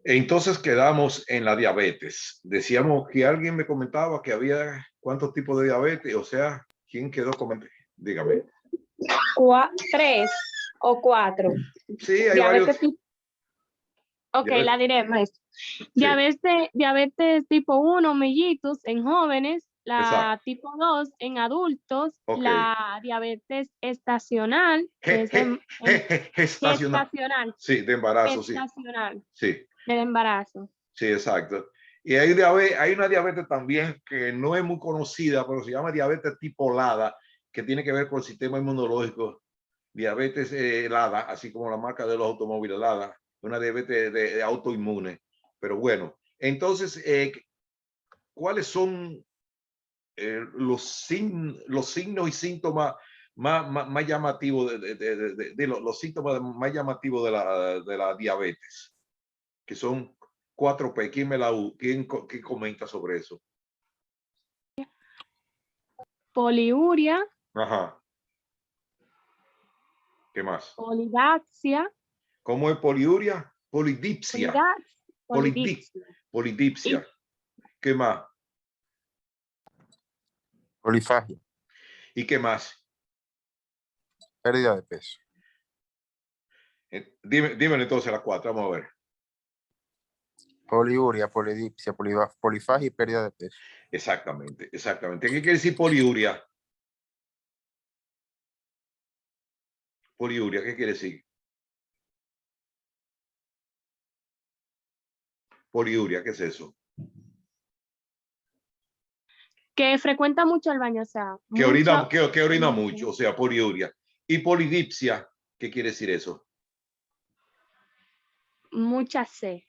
Entonces quedamos en la diabetes. Decíamos que alguien me comentaba que había cuántos tipos de diabetes, o sea, ¿quién quedó comentando? Dígame. Tres o cuatro. Sí, hay Diabetes varios. Ok, Diabetes. la diré, maestro. Sí, Diabetes tipo 1, mellitus en jóvenes, la exacto. tipo 2 en adultos, Ok. la diabetes estacional, que es Gestacional. gestacional, Sí, de embarazo, sí. gestacional, Sí, del embarazo. sí, exacto. Y hay una diabetes también que no es muy conocida, pero se llama diabetes tipo LADA, que tiene que ver con el sistema inmunológico. Diabetes LADA, así como la marca de los automóviles LADA, una diabetes de autoinmune. Pero bueno, entonces, ¿cuáles son los signos y síntomas más llamativos de los síntomas más llamativos de la diabetes? Que son 4P. ¿Quién comenta sobre eso? Poliuria, Ajá. ¿Qué más? polidaxia, ¿Cómo es poliuria? Polidipsia. polidipsia. Polidipsia. Y ¿Qué más? Polifagia, ¿Y qué más? pérdida de peso. Dímelo entonces las 4, vamos a ver. Poliuria, polidipsia, polifagia y pérdida de peso. Exactamente, exactamente. ¿Qué quiere decir poliuria? Poliuria, ¿qué quiere decir? Poliuria, ¿qué es eso? que frecuenta mucho el baño, o sea, Que orina, mucho, que orina mucho, o sea, poliuria. Y polidipsia, ¿qué quiere decir eso? mucha sed,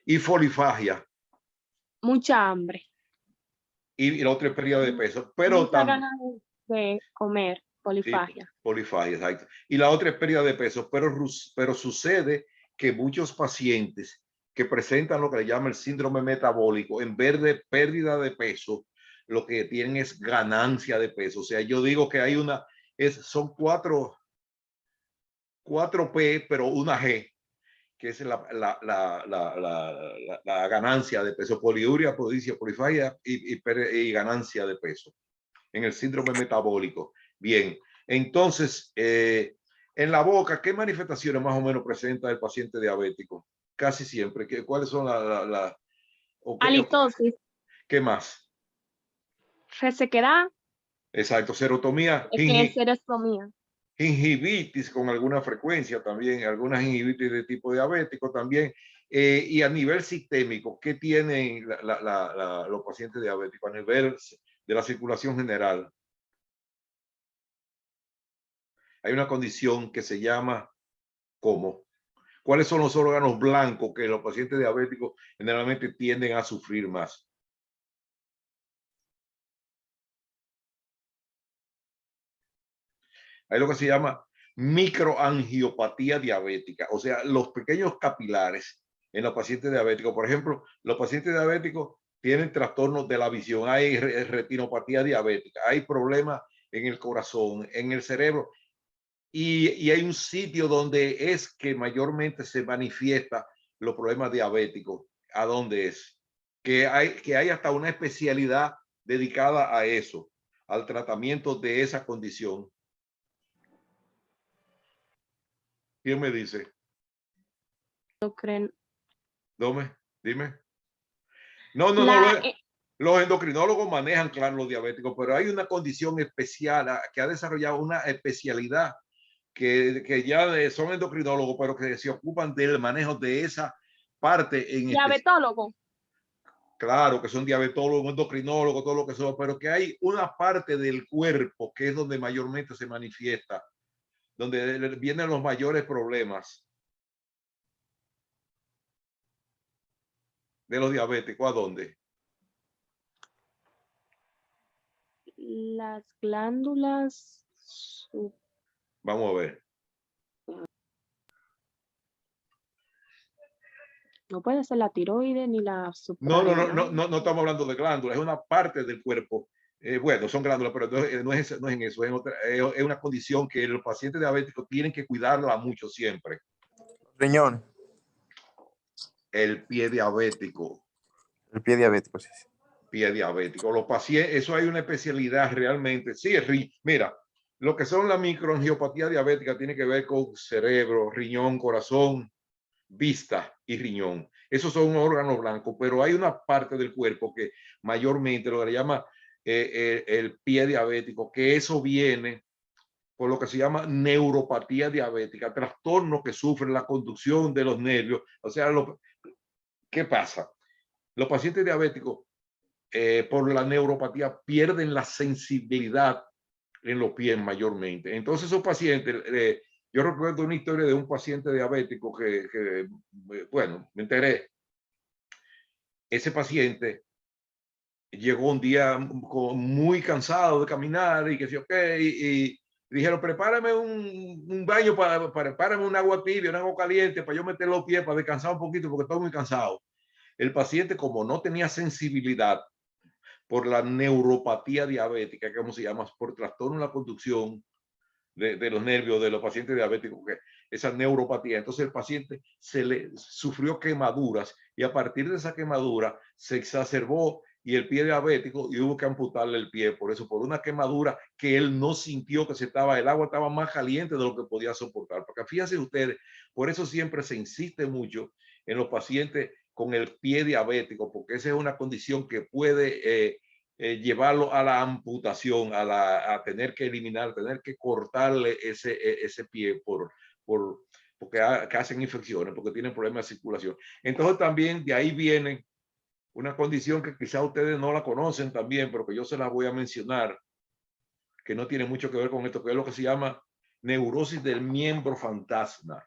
Y folifagia. mucha hambre, Y la otra es pérdida de peso. Pero mucha también, ganas de comer, sí, polifagia. polifagia, exacto. Y la otra es pérdida de peso. Pero sucede que muchos pacientes que presentan lo que le llama el síndrome metabólico, en vez de pérdida de peso, lo que tienen es ganancia de peso. O sea, yo digo que hay son 4P, pero una G, que es la ganancia de peso, poliuria, polifagia y ganancia de peso en el síndrome metabólico. Bien, entonces, en la boca, ¿qué manifestaciones más o menos presenta el paciente diabético? Casi siempre. ¿Cuáles son Halitosis, qué más? resequedad, Exacto, serotomía, que es serostomía. gingivitis con alguna frecuencia también, algunas gingivitis de tipo diabético también. Y a nivel sistémico, ¿qué tienen los pacientes diabéticos a nivel de la circulación general? Hay una condición que se llama ¿cómo? ¿Cuáles son los órganos blancos que los pacientes diabéticos generalmente tienden a sufrir más? Hay lo que se llama microangiopatía diabética, o sea, los pequeños capilares en los pacientes diabéticos. Por ejemplo, los pacientes diabéticos tienen trastornos de la visión, hay retinopatía diabética, hay problemas en el corazón, en el cerebro, y hay un sitio donde es que mayormente se manifiesta los problemas diabéticos. ¿A dónde es? Que hay hasta una especialidad dedicada a eso, al tratamiento de esa condición. ¿Quién me dice? Dime. No, los endocrinólogos manejan, claro, los diabéticos, pero hay una condición especial que ha desarrollado una especialidad que ya son endocrinólogos, pero que se ocupan del manejo de esa parte en especial. Diabetólogo. Claro que son diabetólogos, endocrinólogos, todo lo que son, pero que hay una parte del cuerpo que es donde mayormente se manifiesta, donde vienen los mayores problemas de los diabéticos. ¿A dónde? Las glándulas. Vamos a ver. No puede ser la tiroides ni la No suprarrenal. no estamos hablando de glándulas, es una parte del cuerpo. Bueno, son glándulas, pero no es en eso, es una condición que los pacientes diabéticos tienen que cuidarla mucho siempre. Riñones. El pie diabético. El pie diabético, sí. Pie diabético. Los pacientes, eso hay una especialidad realmente. Sí, mira, lo que son la microangiopatía diabética tiene que ver con cerebro, riñón, corazón, vista y riñón. Esos son órganos blancos, pero hay una parte del cuerpo que mayormente lo que le llama el pie diabético, que eso viene por lo que se llama neuropatía diabética, trastorno que sufre la conducción de los nervios. O sea, ¿qué pasa? Los pacientes diabéticos por la neuropatía pierden la sensibilidad en los pies mayormente. Entonces esos pacientes, yo recuerdo una historia de un paciente diabético que bueno, me enteré. Ese paciente llegó un día muy cansado de caminar y que sí, ok, y dijeron, prepárame un baño, prepárame un agua tibia, un agua caliente para yo meter los pies para descansar un poquito porque estoy muy cansado. El paciente, como no tenía sensibilidad por la neuropatía diabética, que como se llama, por trastorno en la conducción de los nervios de los pacientes diabéticos, que esa neuropatía, entonces el paciente se le sufrió quemaduras y a partir de esa quemadura se exacerbó y el pie diabético y hubo que amputarle el pie por eso, por una quemadura que él no sintió que el agua estaba más caliente de lo que podía soportar. Porque fíjense ustedes, por eso siempre se insiste mucho en los pacientes con el pie diabético, porque esa es una condición que puede llevarlo a la amputación, a tener que eliminar, tener que cortarle ese pie porque hacen infecciones, porque tienen problemas de circulación. Entonces también de ahí viene una condición que quizá ustedes no la conocen también, pero que yo se la voy a mencionar, que no tiene mucho que ver con esto, que es lo que se llama neurosis del miembro fantasma.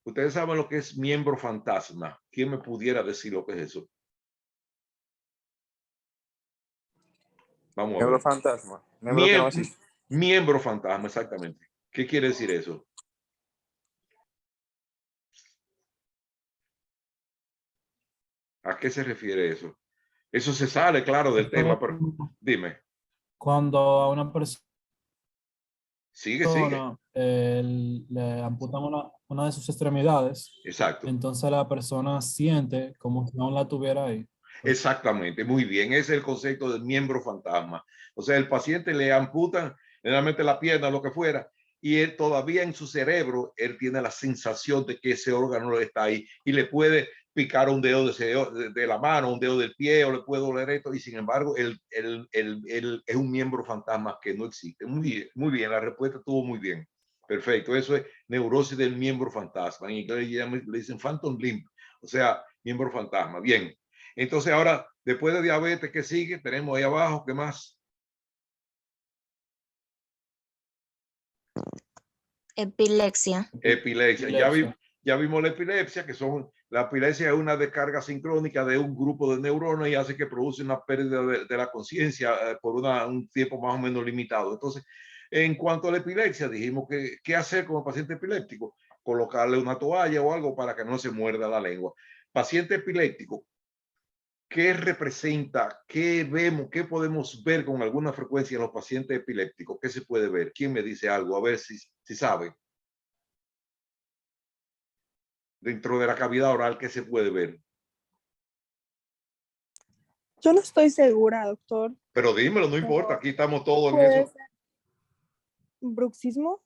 Ustedes saben lo que es miembro fantasma. ¿Quién me pudiera decir lo que es eso? Vamos a Miembro ver. fantasma. Miembro que no existe. Miembro fantasma, exactamente. ¿Qué quiere decir eso? ¿A qué se refiere eso? Eso se sale, claro, del tema, pero dime. Cuando a una persona Sigue. le amputan una de sus extremidades, Exacto. entonces la persona siente como si no la tuviera ahí. Exactamente, muy bien. Ese es el concepto del miembro fantasma. O sea, el paciente le amputan generalmente la pierna, lo que fuera, y él todavía en su cerebro, él tiene la sensación de que ese órgano está ahí y le puede picar un dedo de la mano, un dedo del pie, o le puede doler esto, y sin embargo, él es un miembro fantasma que no existe. Muy bien, la respuesta estuvo muy bien. Perfecto, eso es neurosis del miembro fantasma. En inglés le dicen phantom limb, o sea, miembro fantasma. Bien. Entonces ahora, después de diabetes, ¿qué sigue? Tenemos ahí abajo, ¿qué más? Epilepsia. Epilepsia. Ya vimos la epilepsia, la epilepsia es una descarga sincrónica de un grupo de neuronas y hace que produce una pérdida de la conciencia por un tiempo más o menos limitado. Entonces, en cuanto a la epilepsia, dijimos que qué hacer con el paciente epiléptico, colocarle una toalla o algo para que no se muerda la lengua. Paciente epiléptico, ¿qué representa? ¿Qué vemos? ¿Qué podemos ver con alguna frecuencia en los pacientes epilépticos? ¿Qué se puede ver? ¿Quién me dice algo? A ver si sabe. Dentro de la cavidad oral, ¿qué se puede ver? Yo no estoy segura, doctor. Pero dímelo, no importa, aquí estamos todos en ¿Puede eso. ser bruxismo?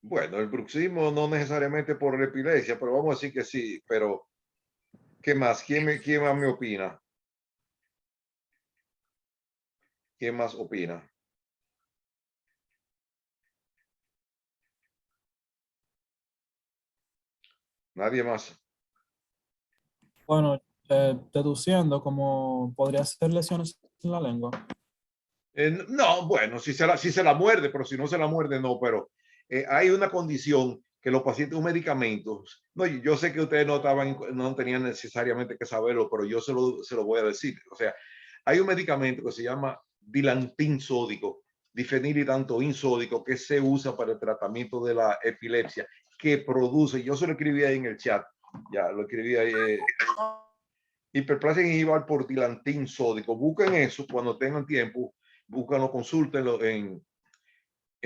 Bueno, el bruxismo no necesariamente por la epilepsia, pero vamos a decir que sí. Pero, ¿qué más? ¿Quién más me opina? ¿Quién más opina? Nadie más. Bueno, deduciendo como podría ser lesiones en la lengua. No, bueno, si se la muerde, pero si no se la muerde, no, pero hay una condición que los pacientes, un medicamento, no, yo sé que ustedes no tenían necesariamente que saberlo, pero yo se lo voy a decir. O sea, hay un medicamento que se llama dilantin sódico, difenilidantoin sódico, que se usa para el tratamiento de la epilepsia, que produce, yo se lo escribí ahí en el chat, ya lo escribí ahí, hiperplasia gingival por dilantin sódico. Busquen eso cuando tengan tiempo, búscanlo, consúltenlo en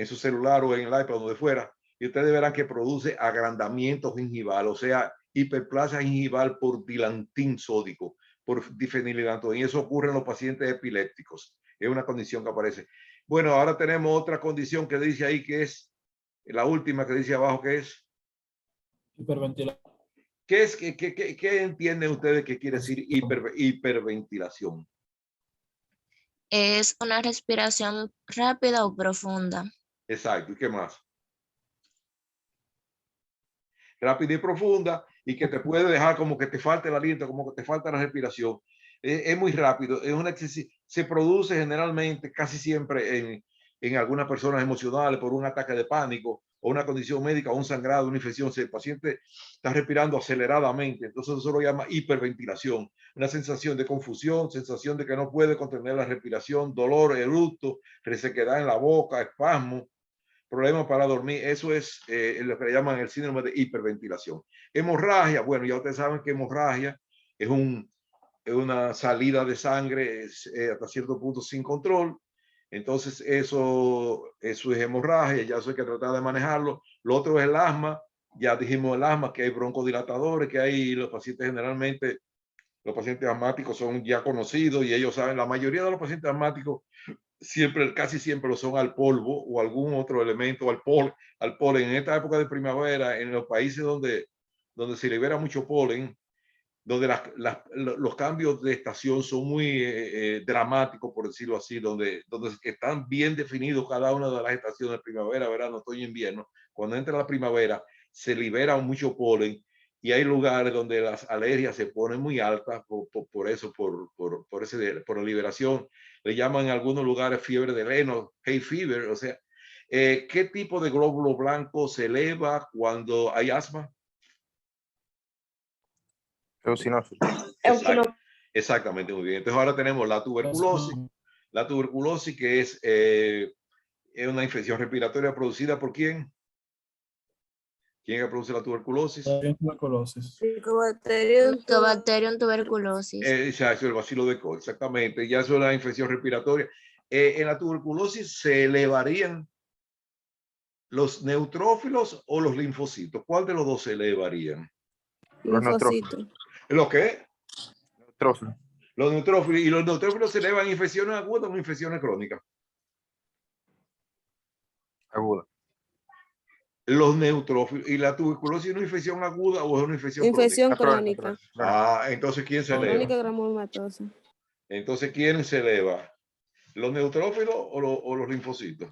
su celular o en el iPad, donde fuera, y ustedes verán que produce agrandamiento gingival, o sea, hiperplasia gingival por dilantín sódico, por difenilato. Y eso ocurre en los pacientes epilépticos. Es una condición que aparece. Bueno, ahora tenemos otra condición que dice ahí que es la última que dice abajo, que es Hiperventilación. ¿qué entienden ustedes que quiere decir hiperventilación? Es una respiración rápida o profunda. Exacto. ¿Y qué más? Rápida y profunda, y que te puede dejar como que te falta el aliento, como que te falta la respiración. Es muy rápido. Se produce generalmente, casi siempre, en algunas personas emocionales por un ataque de pánico o una condición médica o un sangrado, una infección. Si el paciente está respirando aceleradamente, entonces eso lo llama hiperventilación. Una sensación de confusión, sensación de que no puede contener la respiración, dolor, eructo, resequedad en la boca, espasmo, problemas para dormir. Eso es lo que le llaman el síndrome de hiperventilación. Hemorragia, bueno, ya ustedes saben que hemorragia es una salida de sangre hasta cierto punto sin control. Entonces eso es hemorragia, ya eso hay que tratar de manejarlo. Lo otro es el asma, ya dijimos el asma, que hay broncodilatadores, que hay los pacientes generalmente, los pacientes asmáticos son ya conocidos y ellos saben, la mayoría de los pacientes asmáticos casi siempre lo son al polvo o algún otro elemento, al polen. En esta época de primavera, en los países donde se libera mucho polen, donde los cambios de estación son muy dramáticos, por decirlo así, donde están bien definidos cada una de las estaciones, primavera, verano, otoño, invierno. Cuando entra la primavera, se libera mucho polen y hay lugares donde las alergias se ponen muy altas por la liberación. Le llaman en algunos lugares fiebre de heno, hay fever. O sea, ¿qué tipo de glóbulo blanco se eleva cuando hay asma? Eosinófilo. Exactamente, muy bien. Entonces ahora tenemos la tuberculosis que es una infección respiratoria producida por ¿quién? ¿Quién produce la tuberculosis? Tuberculosis. Mycobacterium tuberculosis. Exacto, el bacilo de Koch, exactamente. Ya es una infección respiratoria. En la tuberculosis se elevarían los neutrófilos o los linfocitos. ¿Cuál de los dos se elevarían? Los Linfocito. ¿Lo qué? neutrófilos. Los neutrófilos. ¿Y los neutrófilos se elevan en infecciones agudas o en infecciones crónicas? Aguda. Los neutrófilos. ¿Y la tuberculosis es una infección aguda o es una infección Infección crónica? crónica. Entonces ¿quién se eleva? Crónica granulomatosa. Entonces ¿quién se eleva? ¿Los neutrófilos o los linfocitos?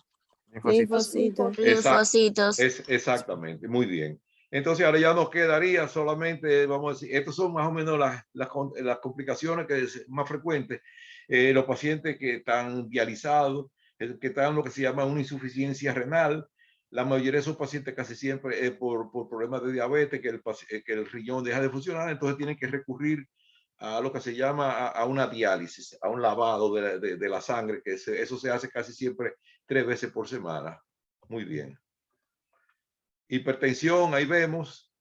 Linfocito. Linfocitos. Exactamente, muy bien. Entonces ahora ya nos quedaría solamente, vamos a decir, estos son más o menos las complicaciones que es más frecuentes. Los pacientes que están dializados, que están lo que se llama una insuficiencia renal. La mayoría de esos pacientes casi siempre es por problemas de diabetes, que el riñón deja de funcionar, entonces tienen que recurrir a lo que se llama a una diálisis, a un lavado de la sangre, que eso se hace casi siempre 3 veces por semana. Muy bien. Hipertensión, ahí vemos,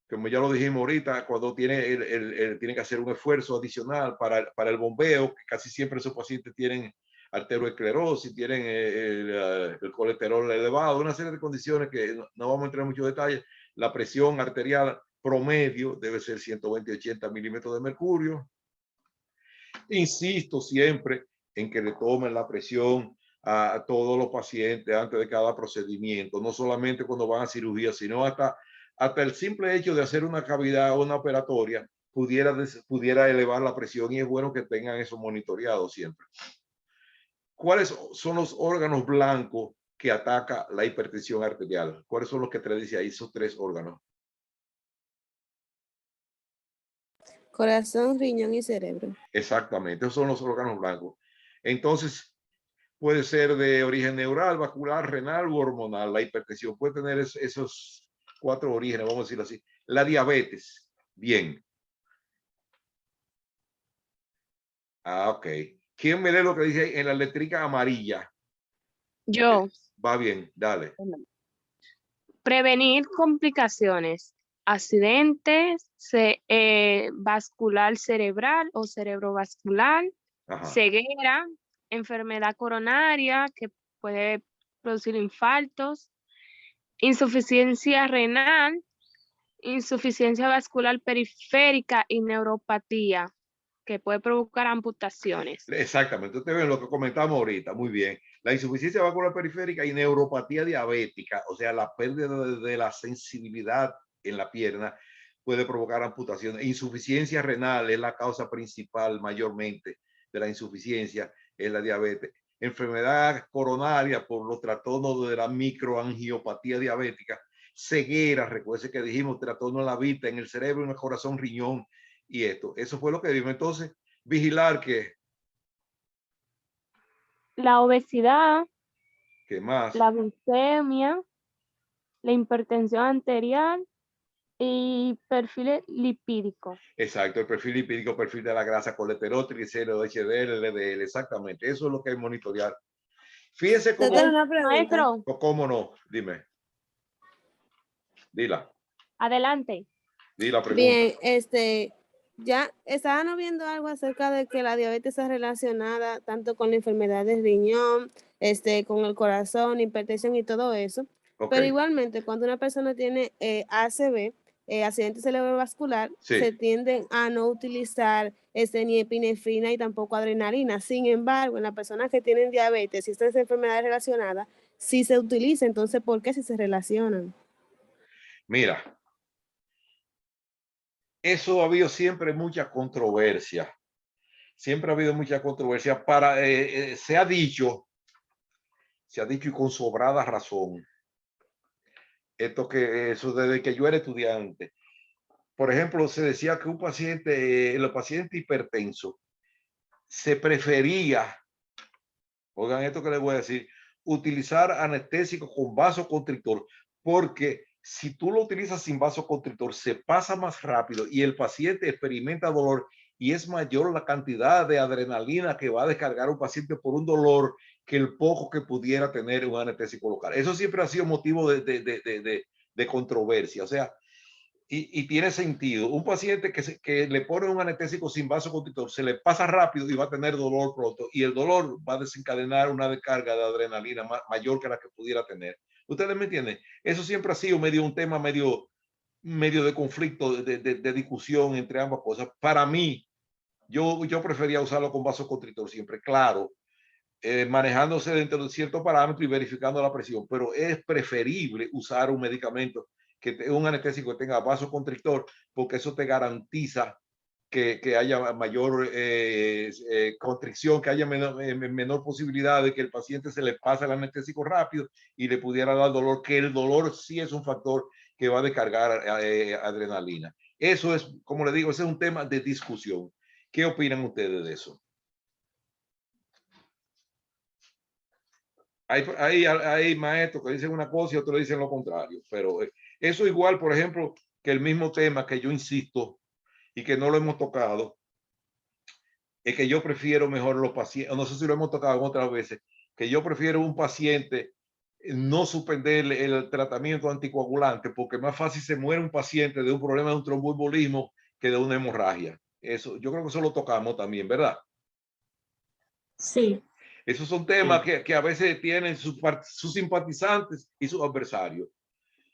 como ya lo dijimos ahorita, cuando tiene que hacer un esfuerzo adicional para el bombeo, que casi siempre esos pacientes tienen arteriosclerosis, tienen el colesterol elevado, una serie de condiciones que no vamos a entrar en muchos detalles. La presión arterial promedio debe ser 120-80 milímetros de mercurio. Insisto siempre en que le tomen la presión a todos los pacientes antes de cada procedimiento, no solamente cuando van a cirugía, sino hasta el simple hecho de hacer una cavidad o una operatoria pudiera elevar la presión, y es bueno que tengan eso monitoreado siempre. ¿Cuáles son los órganos blancos que ataca la hipertensión arterial? ¿Cuáles son los que te dice ahí esos 3 órganos? Corazón, riñón y cerebro. Exactamente, esos son los órganos blancos. Entonces, puede ser de origen neural, vascular, renal u hormonal. La hipertensión puede tener esos 4 orígenes, vamos a decirlo así. La diabetes, bien. Ok. ¿Quién me lee lo que dice ahí en la letrica amarilla? Yo. Va bien, dale. Prevenir complicaciones, accidentes vascular cerebral o cerebrovascular, Ajá. ceguera, enfermedad coronaria que puede producir infartos, insuficiencia renal insuficiencia vascular periférica y neuropatía, que puede provocar amputaciones. Exactamente, ustedes ven lo que comentamos ahorita, muy bien. La insuficiencia vascular periférica y neuropatía diabética, o sea, la pérdida de la sensibilidad en la pierna, puede provocar amputaciones. Insuficiencia renal es la causa principal mayormente de la insuficiencia, es la diabetes. Enfermedad coronaria por los trastornos de la microangiopatía diabética, ceguera, recuerden que dijimos trastorno de la vista en el cerebro, en el corazón, riñón y esto. Eso fue lo que vimos. Entonces, vigilar que La obesidad, más la glucemia, la hipertensión arterial y perfiles lipídicos. exacto, el perfil lipídico, perfil de la grasa, colesterol, triglicéridos, HDL, LDL, exactamente, eso es lo que hay que monitorear. Fíjense cómo, Doctora, una pregunta. Maestro, cómo no, dime, dila adelante. pregunta. Bien, ya estábamos viendo algo acerca de que la diabetes está relacionada tanto con la enfermedad del riñón, con el corazón, hipertensión y todo eso. Okay. Pero igualmente, cuando una persona tiene ACV, accidente cerebrovascular, Sí. se tienden a no utilizar ni epinefrina y tampoco adrenalina. Sin embargo, en las personas que tienen diabetes y estas enfermedades relacionadas, sí se utiliza. Entonces, ¿por qué si se relacionan? Mira, eso ha habido siempre mucha controversia. Siempre ha habido mucha controversia. Se ha dicho y con sobrada razón, esto que eso desde que yo era estudiante. Por ejemplo, se decía que un paciente, los pacientes hipertensos, se prefería, oigan esto que les voy a decir, utilizar anestésico con vasoconstrictor, porque si tú lo utilizas sin vasoconstrictor, se pasa más rápido y el paciente experimenta dolor y es mayor la cantidad de adrenalina que va a descargar un paciente por un dolor que el poco que pudiera tener un anestésico local. Eso siempre ha sido motivo de controversia. O sea, y tiene sentido. Un paciente que le pone un anestésico sin vasoconstrictor se le pasa rápido y va a tener dolor pronto. Y el dolor va a desencadenar una descarga de adrenalina mayor que la que pudiera tener. ¿Ustedes me entienden? Eso siempre ha sido un tema medio de conflicto, de discusión entre ambas cosas. Para mí, yo prefería usarlo con vasoconstrictor siempre, claro, manejándose dentro de ciertos parámetros y verificando la presión, pero es preferible usar un medicamento un anestésico que tenga vasoconstrictor, porque eso te garantiza que haya mayor constricción, que haya menor posibilidad de que el paciente se le pase el anestésico rápido y le pudiera dar dolor, que el dolor sí es un factor que va a descargar adrenalina. Eso es, como le digo, ese es un tema de discusión. ¿Qué opinan ustedes de eso? Hay maestros que dicen una cosa y otros dicen lo contrario, pero eso igual, por ejemplo, que el mismo tema que yo insisto y que no lo hemos tocado, es que yo prefiero mejor los pacientes, no sé si lo hemos tocado otras veces, que yo prefiero un paciente no suspender el tratamiento anticoagulante, porque más fácil se muere un paciente de un problema de un tromboembolismo que de una hemorragia. Eso, yo creo que eso lo tocamos también, ¿verdad? Sí. Esos son temas que a veces tienen sus simpatizantes y sus adversarios.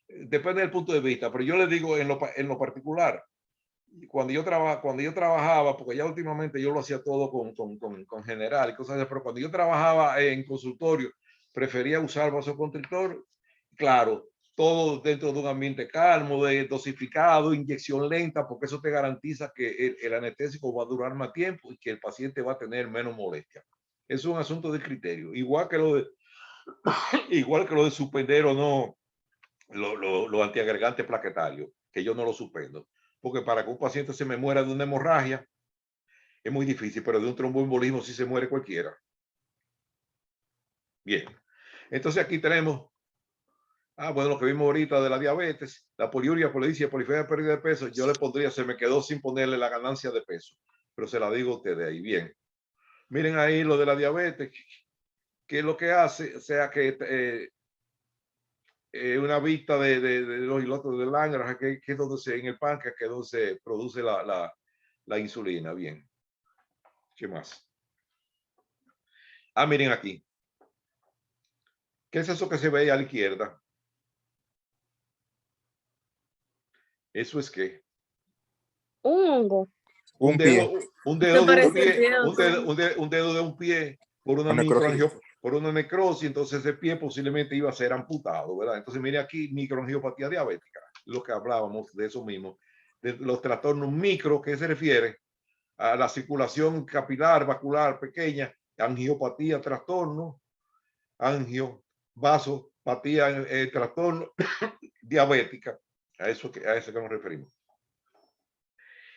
Depende del punto de vista, pero yo les digo en lo particular, cuando yo trabajaba, porque ya últimamente yo lo hacía todo con general y cosas así, pero cuando yo trabajaba en consultorio, prefería usar vasoconstrictor, claro, todo dentro de un ambiente calmo, dosificado, inyección lenta, porque eso te garantiza que el anestésico va a durar más tiempo y que el paciente va a tener menos molestia. Es un asunto de criterio, igual que lo de suspender o no los antiagregantes plaquetarios, que yo no lo suspendo, porque para que un paciente se me muera de una hemorragia es muy difícil, pero de un tromboembolismo sí se muere cualquiera. Bien, entonces aquí tenemos, bueno, lo que vimos ahorita de la diabetes, la poliuria, polidipsia, polifagia, pérdida de peso. Yo le pondría, se me quedó sin ponerle la ganancia de peso, pero se la digo a ustedes ahí. Bien, miren ahí lo de la diabetes, que es lo que hace, o sea que una vista de los islotes de Langerhans, que es donde en el páncreas, que es donde se produce la insulina. Bien, ¿qué más? Miren aquí. ¿Qué es eso que se ve ahí a la izquierda? Eso es que Un hongo. Un pie. un dedo de un parece pie, feo, un dedo de un pie por una por una necrosis, entonces ese pie posiblemente iba a ser amputado, ¿verdad? Entonces mire aquí, microangiopatía diabética, lo que hablábamos de eso mismo, de los trastornos micro, que se refiere a la circulación capilar, vascular pequeña, angiopatía, trastorno, vasopatía, trastorno diabética, a eso que nos referimos.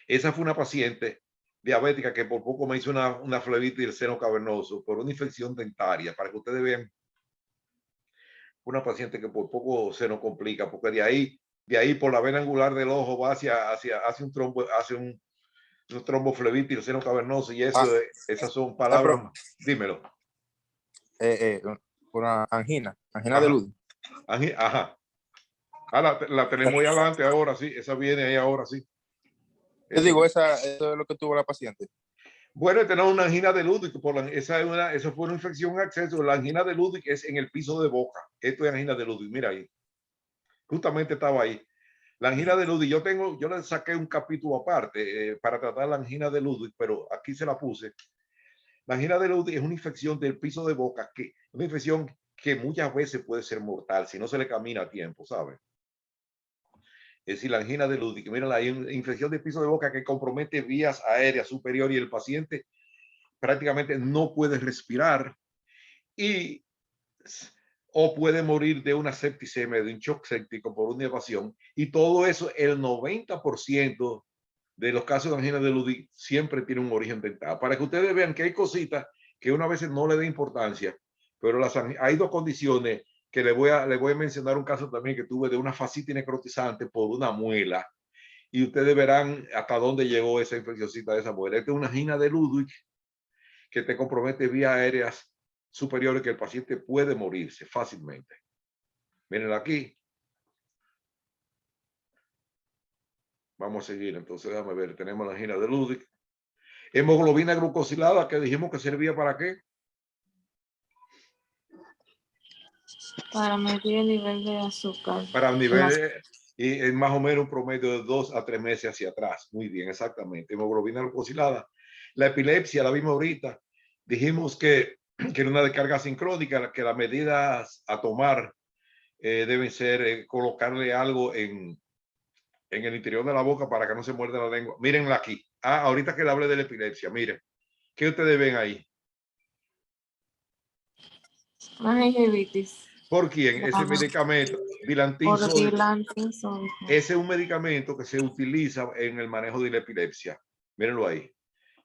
Esa fue una paciente diabética que por poco me hizo una flebitis del seno cavernoso por una infección dentaria, para que ustedes vean. Una paciente que por poco se nos complica, porque de ahí por la vena angular del ojo va hacia un trombo, hacia un tromboflebitis del seno cavernoso, y eso, esas son palabras. Dímelo. Una angina de Ludwig. Ajá. La tenemos ahí adelante ahora, sí. Esa viene ahí ahora, sí. Yo digo, eso es lo que tuvo la paciente. Bueno, tenemos una angina de Ludwig. Eso fue una infección en acceso. La angina de Ludwig es en el piso de boca. Esto es angina de Ludwig. Mira ahí. Justamente estaba ahí. La angina de Ludwig. Yo le saqué un capítulo aparte para tratar la angina de Ludwig, pero aquí se la puse. La angina de Ludwig es una infección del piso de boca, una infección que muchas veces puede ser mortal si no se le camina a tiempo, ¿sabes? Es decir, la angina de Ludwig, mira, hay una infección del piso de boca que compromete vías aéreas superiores y el paciente prácticamente no puede respirar o puede morir de una septicemia, de un shock séptico por una evasión. Y todo eso, el 90% de los casos de angina de Ludwig siempre tiene un origen dental. Para que ustedes vean que hay cositas que una vez no le da importancia, pero hay dos condiciones que le voy a mencionar un caso también que tuve de una fascitis necrotizante por una muela, y ustedes verán hasta dónde llegó esa infeccióncita de esa muela. Esta es una angina de Ludwig que te compromete vías aéreas superiores, que el paciente puede morirse fácilmente. Miren aquí. Vamos a seguir, entonces déjame ver. Tenemos la angina de Ludwig. Hemoglobina glucosilada, que dijimos que servía para qué. Para medir el nivel de azúcar. Para el nivel, y es más o menos un promedio de 2 a 3 meses hacia atrás. Muy bien, exactamente. Hemoglobina glucosilada. La epilepsia, la vimos ahorita. Dijimos que era una descarga sincrónica, que las medidas a tomar deben ser colocarle algo en el interior de la boca para que no se muerda la lengua. Mírenla aquí. Ahorita que le hablé de la epilepsia, miren. ¿Qué ustedes ven ahí? Una gingivitis. ¿Por quién? Ese medicamento, dilantin Por sódico. dilantin sódico. Ese es un medicamento que se utiliza en el manejo de la epilepsia. Mírenlo ahí.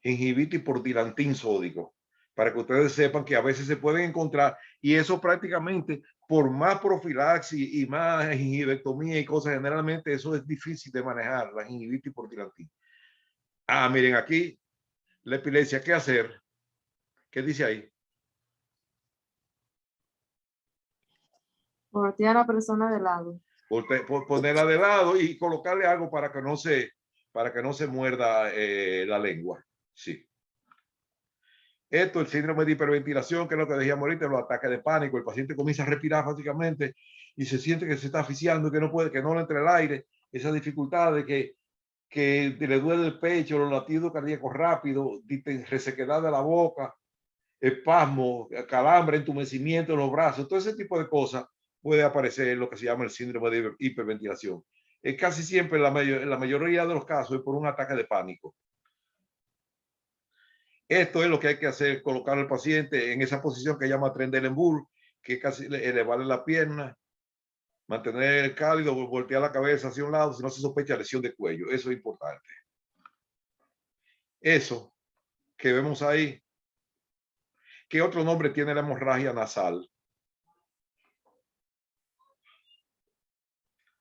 Gingivitis por dilantin sódico. Para que ustedes sepan que a veces se pueden encontrar, y eso prácticamente, por más profilaxis y más gingivectomía y cosas, generalmente eso es difícil de manejar, la gingivitis por dilantin. Miren aquí, la epilepsia, ¿qué hacer? ¿Qué dice ahí? Voltear a la persona de lado. Por ponerla de lado y colocarle algo para que no se muerda la lengua. Sí. Esto, el síndrome de hiperventilación, que es lo que decíamos ahorita, los ataques de pánico. El paciente comienza a respirar básicamente y se siente que se está asfixiando, que no puede, que no le entre el aire. Esa dificultad de que le duele el pecho, los latidos cardíacos rápidos, resequedad de la boca, espasmo, calambre, entumecimiento en los brazos, todo ese tipo de cosas puede aparecer en lo que se llama el síndrome de hiperventilación. Casi siempre, la mayoría de los casos, es por un ataque de pánico. Esto es lo que hay que hacer: colocar al paciente en esa posición que llama Trendelenburg, que es casi elevarle la pierna, mantener el cálido, voltear la cabeza hacia un lado, si no se sospecha lesión de cuello. Eso es importante. Eso que vemos ahí. ¿Qué otro nombre tiene la hemorragia nasal?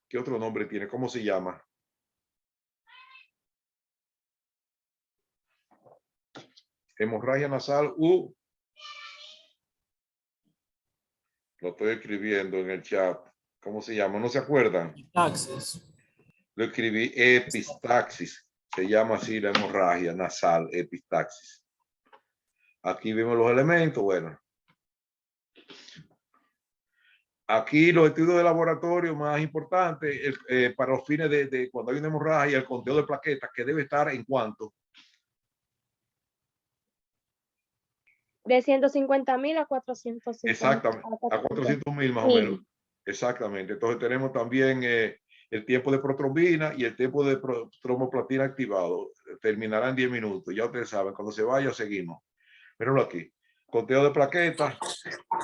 ¿Qué otro nombre tiene? ¿Cómo se llama? Hemorragia nasal lo estoy escribiendo en el chat. ¿Cómo se llama? ¿No se acuerdan? Epistaxis. Lo escribí, epistaxis. Se llama así la hemorragia nasal, epistaxis. Aquí vemos los elementos. Bueno, Aquí los estudios de laboratorio más importantes para los fines de cuando hay una hemorragia, el conteo de plaquetas, que debe estar en cuánto. De 150.000 a 450. Exactamente, a 400.000 más o menos. Exactamente. Entonces tenemos también el tiempo de protrombina y el tiempo de tromboplatina activado. Terminará en 10 minutos. Ya ustedes saben, cuando se vaya seguimos. Mírenlo aquí. Conteo de plaquetas,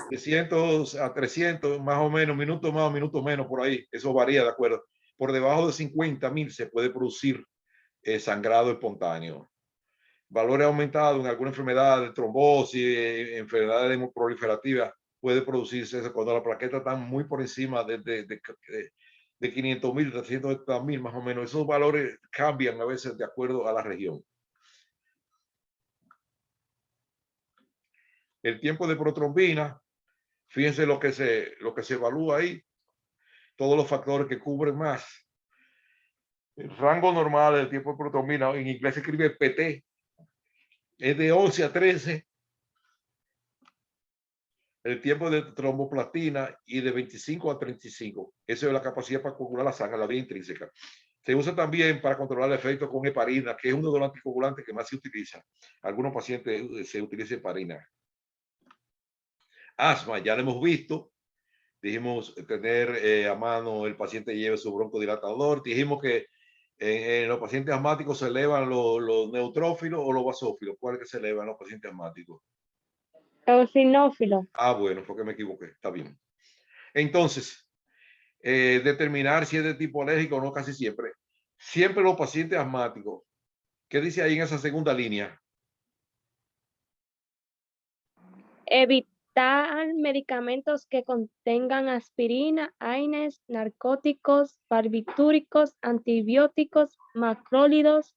de 100 a 300, más o menos, minutos más o minutos menos, por ahí. Eso varía, ¿de acuerdo? Por debajo de 50.000 se puede producir sangrado espontáneo. Valores aumentados en alguna enfermedad de trombosis, enfermedades proliferativas, puede producirse eso cuando la plaqueta está muy por encima de 500.000, 300.000 más o menos. Esos valores cambian a veces de acuerdo a la región. El tiempo de protrombina, fíjense lo que se evalúa ahí, todos los factores que cubren más. El rango normal del tiempo de protrombina, en inglés se escribe PT, es de 11 a 13. El tiempo de tromboplatina y de 25 a 35. Eso es la capacidad para coagular la sangre, la vía intrínseca. Se usa también para controlar el efecto con heparina, que es uno de los anticoagulantes que más se utiliza. Algunos pacientes se utiliza heparina. Asma, ya lo hemos visto. Dijimos tener a mano el paciente lleve su broncodilatador. Dijimos que en los pacientes asmáticos se elevan los neutrófilos o los basófilos. ¿Cuál es que se elevan los pacientes asmáticos? Eosinófilo. Ah, bueno, porque me equivoqué. Está bien. Entonces, determinar si es de tipo alérgico o no casi siempre. Siempre los pacientes asmáticos. ¿Qué dice ahí en esa segunda línea? Evitar medicamentos que contengan aspirina, AINES, narcóticos, barbitúricos, antibióticos, macrólidos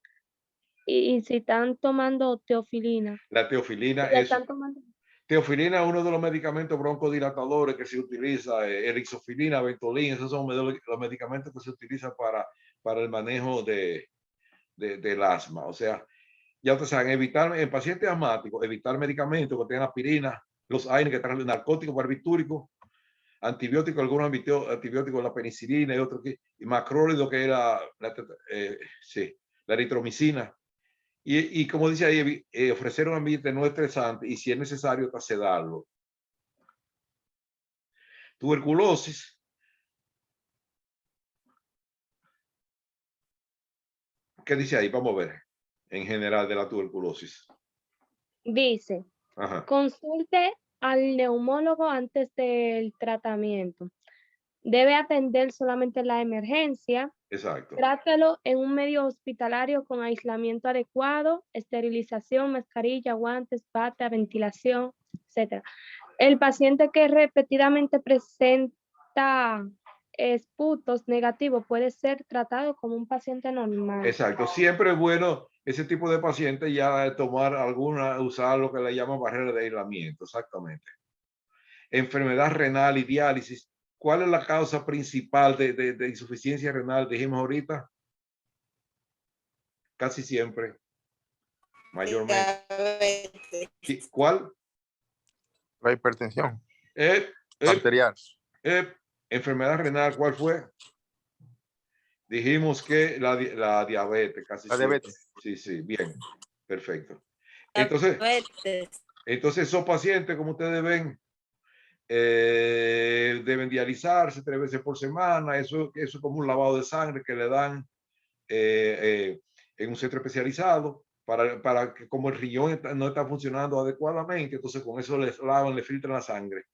y si están tomando teofilina. La teofilina Si es... están tomando... Teofilina es uno de los medicamentos broncodilatadores que se utiliza, erixofilina, Ventolin, esos son los medicamentos que se utilizan para el manejo del asma. O sea, ya ustedes saben, evitar en pacientes asmáticos, evitar medicamentos que tengan aspirina, los AINES que traen narcóticos, barbitúricos, antibióticos, algunos antibióticos, la penicilina y otros, y macrólido que era la eritromicina. Y como dice ahí, ofrecer un ambiente no estresante y si es necesario, sedarlo. Tuberculosis. ¿Qué dice ahí? Vamos a ver. En general de la tuberculosis. Dice, Ajá. Consulte al neumólogo antes del tratamiento. Debe atender solamente la emergencia. Exacto. Trátelo en un medio hospitalario con aislamiento adecuado, esterilización, mascarilla, guantes, bata, ventilación, etc. El paciente que repetidamente presenta esputos negativos puede ser tratado como un paciente normal. Exacto. Siempre es bueno ese tipo de paciente ya tomar usar lo que le llaman barrera de aislamiento. Exactamente. Enfermedad renal y diálisis. ¿Cuál es la causa principal de insuficiencia renal? Dijimos ahorita. Casi siempre. Mayormente. ¿Cuál? La hipertensión arterial. arterial. Enfermedad renal, ¿cuál fue? Dijimos que la diabetes, casi La siempre. diabetes. Sí, sí, bien. Perfecto. Entonces esos pacientes, como ustedes ven, deben dializarse 3 veces por semana. Eso es como un lavado de sangre que le dan en un centro especializado para que como el riñón no está funcionando adecuadamente, entonces con eso les lavan, le filtran la sangre.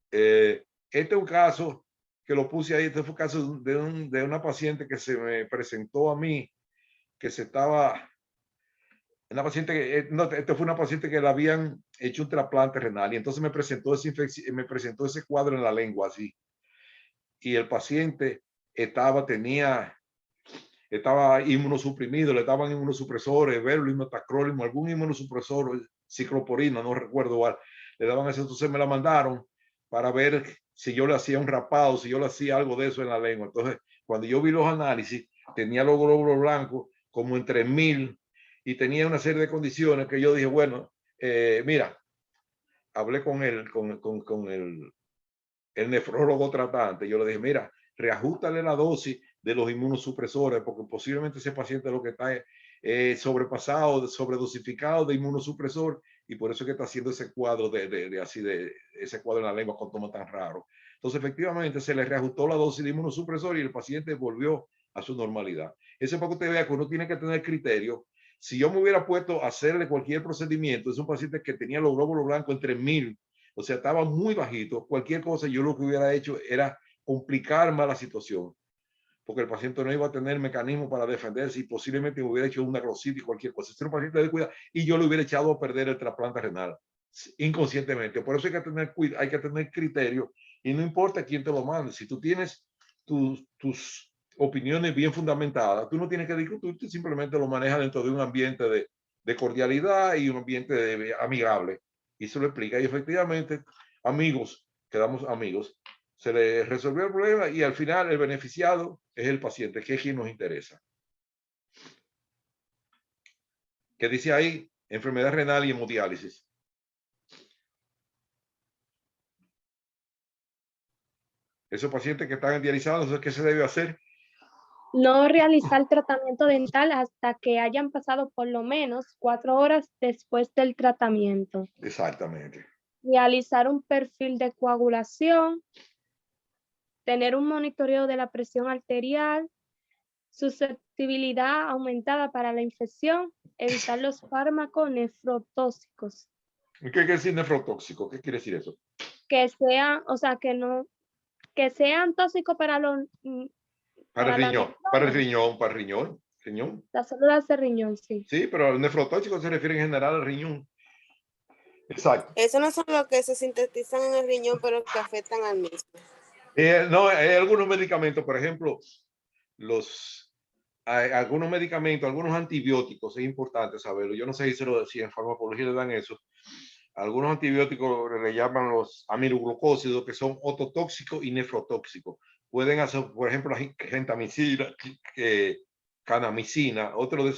Este es un caso que lo puse ahí. Este fue un caso de una paciente que se me presentó a mí, que se estaba... Una paciente que, no, esta fue una paciente que le habían hecho un trasplante renal y entonces me presentó ese cuadro en la lengua así. Y el paciente estaba inmunosuprimido, le daban inmunosupresores, Verolimo, Tacrolimus, algún inmunosupresor, cicloporina, no recuerdo cuál. Le daban eso, entonces me la mandaron para ver si yo le hacía un rapado, si yo le hacía algo de eso en la lengua. Entonces, cuando yo vi los análisis, tenía los glóbulos blancos como en 3.000 y tenía una serie de condiciones que yo dije, bueno, mira, hablé con el nefrólogo tratante, yo le dije, mira, reajustale la dosis de los inmunosupresores, porque posiblemente ese paciente lo que está sobrepasado, sobredosificado de inmunosupresor, y por eso es que está haciendo ese cuadro ese cuadro en la lengua con toma tan raro. Entonces, efectivamente, se le reajustó la dosis de inmunosupresor y el paciente volvió a su normalidad. Eso es para que usted vea que uno tiene que tener criterio. Si yo me hubiera puesto a hacerle cualquier procedimiento, es un paciente que tenía los glóbulos blancos entre 1000, o sea, estaba muy bajito, cualquier cosa yo lo que hubiera hecho era complicar más la situación, porque el paciente no iba a tener mecanismo para defenderse y posiblemente hubiera hecho una glositis, cualquier cosa. Este es un paciente de cuidado y yo le hubiera echado a perder el trasplante renal inconscientemente. Por eso hay que tener criterio y no importa quién te lo mande. Si tú tienes tus opiniones bien fundamentadas, tú no tienes que discutir, tú simplemente lo manejas dentro de un ambiente de cordialidad y un ambiente amigable. Y se lo explica. Y efectivamente, amigos, quedamos amigos. Se le resolvió el problema y al final el beneficiado es el paciente, que es quien nos interesa. ¿Qué dice ahí? Enfermedad renal y hemodiálisis. Esos pacientes que están dializados, ¿qué se debe hacer? No realizar tratamiento dental hasta que hayan pasado por lo menos 4 horas después del tratamiento. Exactamente. Realizar un perfil de coagulación, tener un monitoreo de la presión arterial, susceptibilidad aumentada para la infección, evitar los fármacos nefrotóxicos. ¿Qué quiere decir nefrotóxico? ¿Qué quiere decir eso? Que sean, o sea, que sean tóxicos para los para el riñón. Las células de riñón, sí. Sí, pero el nefrotóxico se refiere en general al riñón. Exacto. Eso no son los que se sintetizan en el riñón, pero que afectan al mismo. No, hay algunos medicamentos, por ejemplo, algunos medicamentos, algunos antibióticos, es importante saberlo. Yo no sé si en farmacología le dan eso. Algunos antibióticos le llaman los aminoglucósidos, que son ototóxicos y nefrotóxicos. Pueden hacer, por ejemplo, la gentamicina, canamicina, otro de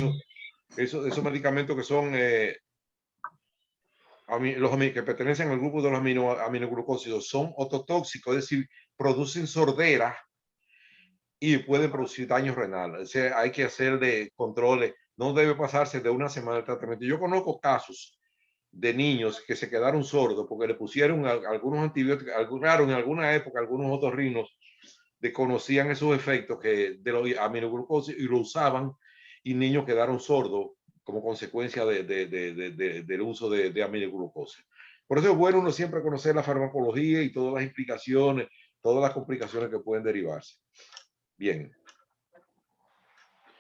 esos medicamentos que son los que pertenecen al grupo de los aminoglucósidos, son ototóxicos, es decir, producen sordera y pueden producir daño renal. O sea, hay que hacer de controles. No debe pasarse de una semana de tratamiento. Yo conozco casos de niños que se quedaron sordos porque le pusieron algunos antibióticos, claro, en alguna época algunos otorrinos desconocían esos efectos de los aminoglucósidos y lo usaban y niños quedaron sordos como consecuencia del uso de aminoglucósidos. Por eso es bueno uno siempre conocer la farmacología y todas las implicaciones, todas las complicaciones que pueden derivarse. Bien.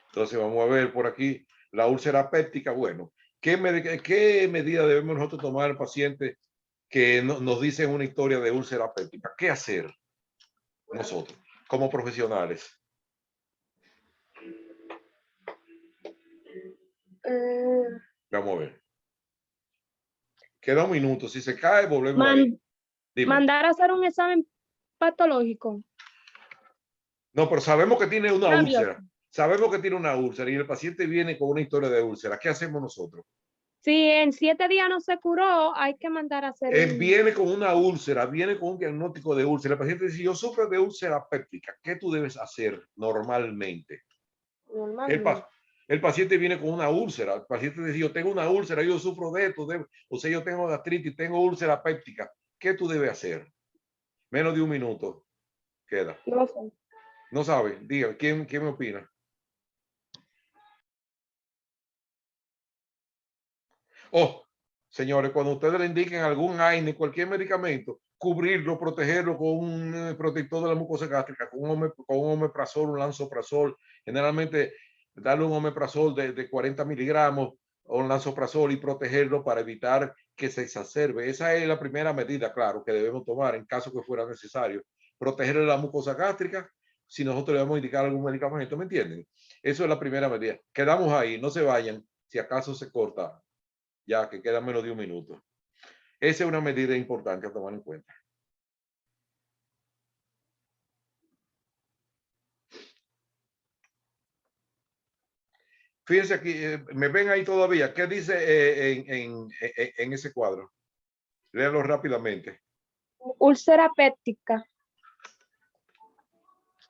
Entonces vamos a ver por aquí la úlcera péptica. Bueno, ¿qué medida debemos nosotros tomar al paciente que nos dice una historia de úlcera péptica? ¿Qué hacer nosotros como profesionales? Vamos a ver. Queda un minuto. Si se cae, volvemos ahí. Mandar a hacer un examen patológico. No, pero sabemos que tiene una úlcera. Sabemos que tiene una úlcera y el paciente viene con una historia de úlcera. ¿Qué hacemos nosotros? Si en 7 días no se curó, hay que mandar a hacer. Viene con una úlcera, viene con un diagnóstico de úlcera. El paciente dice, yo sufro de úlcera péptica. ¿Qué tú debes hacer normalmente? El paciente viene con una úlcera. El paciente dice, yo tengo una úlcera, yo sufro de esto. O sea, yo tengo gastritis, tengo úlcera péptica. ¿Qué tú debes hacer? Menos de un minuto queda. No sé. No sabe. Diga, ¿quién me opina? Oh, señores, cuando ustedes le indiquen algún AINE, cualquier medicamento, cubrirlo, protegerlo con un protector de la mucosa gástrica, con un omeprazol, un lansoprazol. Generalmente, darle un omeprazol de 40 miligramos o un lansoprazol y protegerlo para evitar que se exacerbe. Esa es la primera medida, claro, que debemos tomar en caso que fuera necesario. Protegerle la mucosa gástrica si nosotros le vamos a indicar algún medicamento, ¿me entienden? Eso es la primera medida. Quedamos ahí, no se vayan, si acaso se corta. Ya que queda menos de un minuto. Esa es una medida importante a tomar en cuenta. Fíjense aquí, me ven ahí todavía. ¿Qué dice en ese cuadro? Léalo rápidamente. úlcera péptica,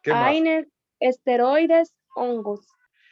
¿Qué más? AINE, esteroides, hongos.